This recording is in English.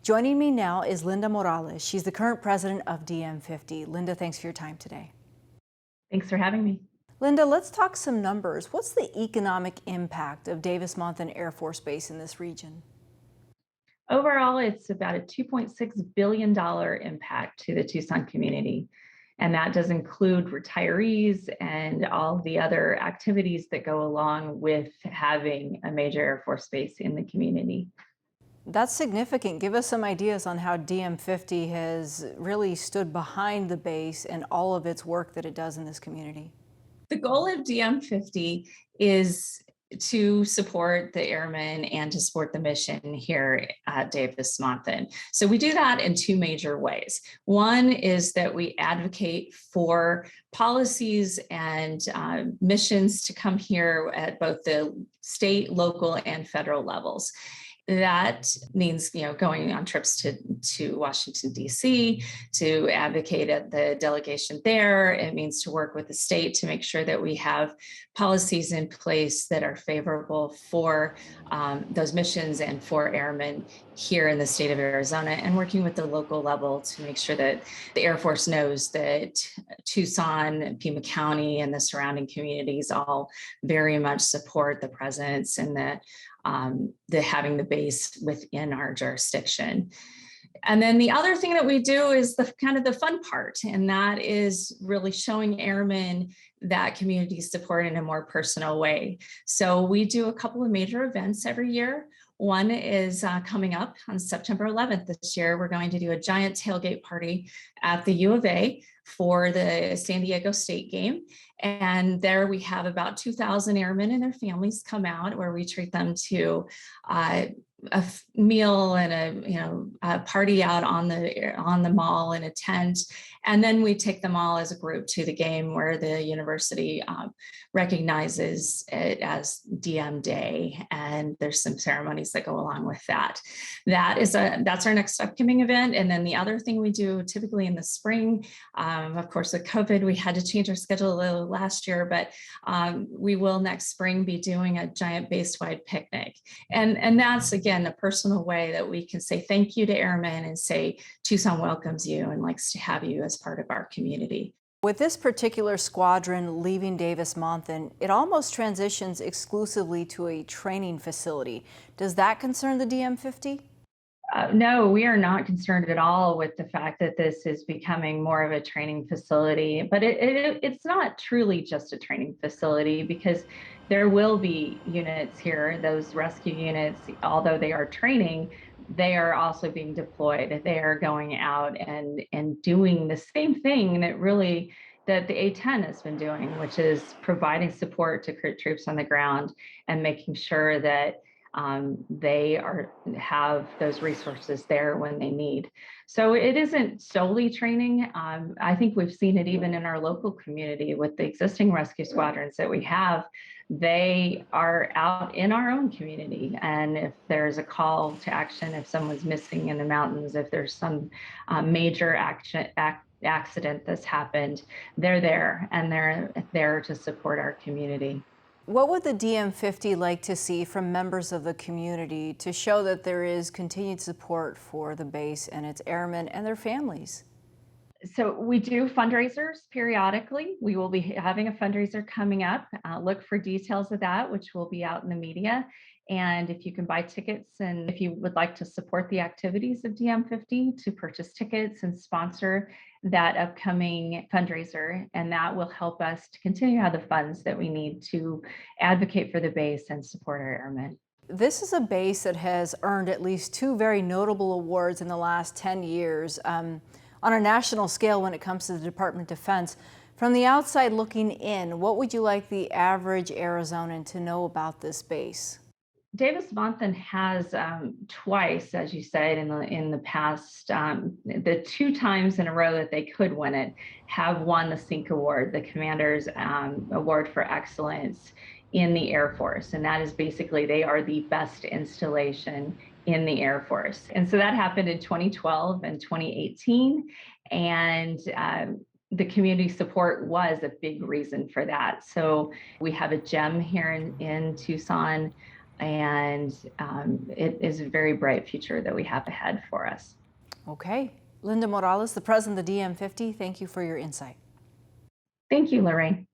Joining me now is Linda Morales. She's the current president of DM50. Linda, thanks for your time today. Thanks for having me. Linda, let's talk some numbers. What's the economic impact of Davis-Monthan Air Force Base in this region? Overall, it's about a $2.6 billion impact to the Tucson community. And that does include retirees and all the other activities that go along with having a major Air Force base in the community. That's significant. Give us some ideas on how DM50 has really stood behind the base and all of its work that it does in this community. The goal of DM50 is to support the airmen and to support the mission here at Davis-Monthan. So we do that in two major ways. One is that we advocate for policies and missions to come here at both the state, local, and federal levels. That means, going on trips to Washington, D.C., to advocate at the delegation there. It means to work with the state to make sure that we have policies in place that are favorable for those missions and for airmen here in the state of Arizona, and working with the local level to make sure that the Air Force knows that Tucson, Pima County, and the surrounding communities all very much support the presence and the having the base within our jurisdiction. And then the other thing that we do is the kind of the fun part, and that is really showing airmen that community support in a more personal way. So we do a couple of major events every year. One is coming up on September 11th this year. We're going to do a giant tailgate party at the U of A for the San Diego State game. And there we have about 2,000 airmen and their families come out, where we treat them to a meal and a party out on the mall in a tent. And then we take them all as a group to the game, where the university recognizes it as DM Day, and there's some ceremonies that go along with that. That's our next upcoming event. And then the other thing we do typically in the spring, of course, with COVID, we had to change our schedule a little last year, but we will next spring be doing a giant base-wide picnic. And that's, again, a personal way that we can say thank you to airmen and say Tucson welcomes you and likes to have you as part of our community. With this particular squadron leaving Davis-Monthan, it almost transitions exclusively to a training facility. Does that concern the DM50? No, we are not concerned at all with the fact that this is becoming more of a training facility, but it's not truly just a training facility, because there will be units here, those rescue units, although they are training, they are also being deployed. They are going out and doing the same thing that the A-10 has been doing, which is providing support to troops on the ground and making sure that they have those resources there when they need. So it isn't solely training. I think we've seen it even in our local community with the existing rescue squadrons that we have. They are out in our own community, and if there's a call to action, if someone's missing in the mountains, if there's some major accident that's happened, they're there, and they're there to support our community. What would the DM50 like to see from members of the community to show that there is continued support for the base and its airmen and their families? So we do fundraisers periodically. We will be having a fundraiser coming up. Look for details of that, which will be out in the media. And if you can buy tickets, and if you would like to support the activities of DM50, to purchase tickets and sponsor that upcoming fundraiser, and that will help us to continue to have the funds that we need to advocate for the base and support our airmen. This is a base that has earned at least two very notable awards in the last 10 years. On a national scale when it comes to the Department of Defense. From the outside looking in, what would you like the average Arizonan to know about this base? Davis-Monthan has twice, as you said, in the past, the 2 times in a row that they could win it, have won the SYNC Award, the Commander's Award for Excellence in the Air Force. And that is basically, they are the best installation in the Air Force. And so that happened in 2012 and 2018. And the community support was a big reason for that. So we have a gem here in Tucson. and it is a very bright future that we have ahead for us. Okay. Linda Morales, the president of the DM50, thank you for your insight. Thank you, Lorraine.